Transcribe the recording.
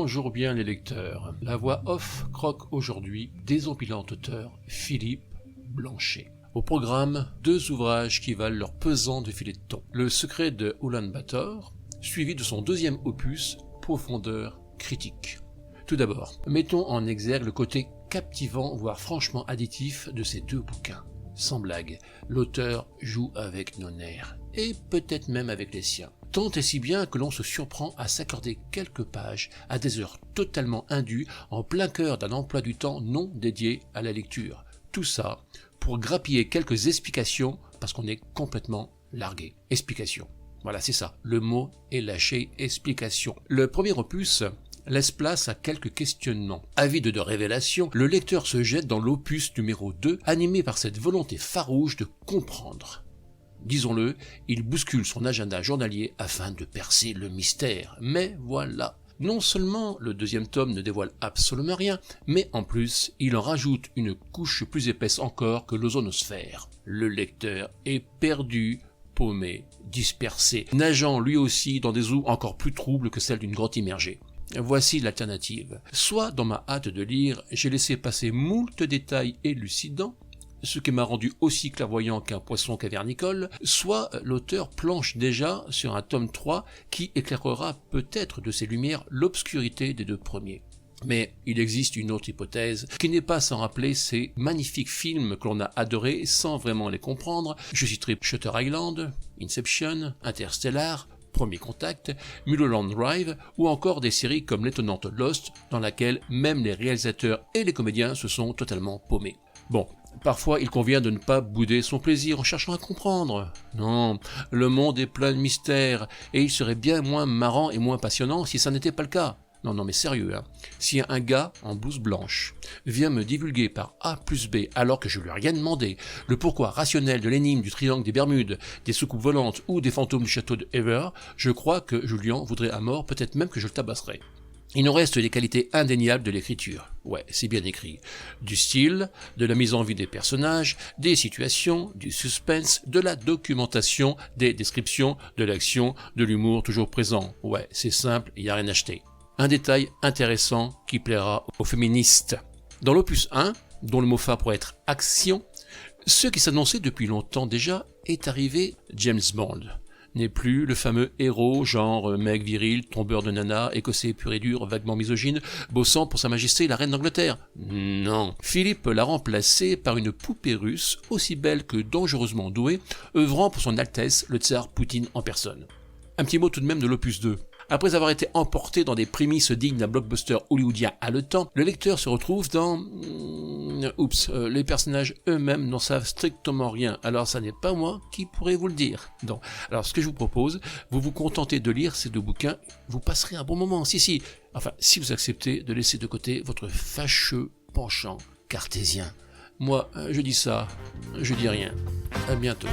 Bonjour bien les lecteurs. La voix off croque aujourd'hui désopilant auteur Philippe Blanchet. Au programme, 2 ouvrages qui valent leur pesant de filet de thon. Le secret de Ulaanbaatar, suivi de son 2e opus, Profondeur critique. Tout d'abord, mettons en exergue le côté captivant, voire franchement additif de ces 2 bouquins. Sans blague, l'auteur joue avec nos nerfs, et peut-être même avec les siens. Tant et si bien que l'on se surprend à s'accorder quelques pages à des heures totalement indues en plein cœur d'un emploi du temps non dédié à la lecture. Tout ça pour grappiller quelques explications parce qu'on est complètement largué. Explications. Voilà, c'est ça. Le mot est lâché, explication. Le premier opus laisse place à quelques questionnements. Avide de révélation, le lecteur se jette dans l'opus numéro 2, animé par cette volonté farouche de comprendre. Disons-le, il bouscule son agenda journalier afin de percer le mystère. Mais voilà, non seulement le 2e tome ne dévoile absolument rien, mais en plus, il en rajoute une couche plus épaisse encore que l'ozonosphère. Le lecteur est perdu, paumé, dispersé, nageant lui aussi dans des eaux encore plus troubles que celles d'une grotte immergée. Voici l'alternative. Soit dans ma hâte de lire, j'ai laissé passer moult détails élucidants, ce qui m'a rendu aussi clairvoyant qu'un poisson cavernicole, soit l'auteur planche déjà sur un tome 3 qui éclairera peut-être de ses lumières l'obscurité des 2 premiers. Mais il existe une autre hypothèse qui n'est pas sans rappeler ces magnifiques films que l'on a adorés sans vraiment les comprendre. Je citerai Shutter Island, Inception, Interstellar, Premier Contact, Mulholland Drive ou encore des séries comme l'étonnante Lost dans laquelle même les réalisateurs et les comédiens se sont totalement paumés. Bon, parfois il convient de ne pas bouder son plaisir en cherchant à comprendre. Non, le monde est plein de mystères et il serait bien moins marrant et moins passionnant si ça n'était pas le cas. Non mais sérieux, hein. Si un gars en blouse blanche vient me divulguer par A plus B alors que je lui ai rien demandé le pourquoi rationnel de l'énigme du triangle des Bermudes, des soucoupes volantes ou des fantômes du château de Ever, je crois que je lui en voudrais à mort, peut-être même que je le tabasserais. Il nous reste les qualités indéniables de l'écriture. Ouais, c'est bien écrit. Du style, de la mise en vue des personnages, des situations, du suspense, de la documentation, des descriptions, de l'action, de l'humour toujours présent. Ouais, c'est simple, il n'y a rien à acheter. Un détail intéressant qui plaira aux féministes. Dans l'opus 1, dont le mot-phare pourrait être action, ce qui s'annonçait depuis longtemps déjà est arrivé James Bond. N'est plus le fameux héros, genre mec viril, tombeur de nana, écossais pur et dur, vaguement misogyne, bossant pour sa majesté la reine d'Angleterre. Non. Philippe l'a remplacé par une poupée russe, aussi belle que dangereusement douée, œuvrant pour son Altesse, le tsar Poutine en personne. Un petit mot tout de même de l'opus 2. Après avoir été emporté dans des prémices dignes d'un blockbuster hollywoodien haletant, le lecteur se retrouve dans... les personnages eux-mêmes n'en savent strictement rien, alors ça n'est pas moi qui pourrais vous le dire. Non. Alors ce que je vous propose, vous vous contentez de lire ces 2 bouquins, vous passerez un bon moment, si, enfin si vous acceptez de laisser de côté votre fâcheux penchant cartésien. Moi, je dis ça, je dis rien. À bientôt.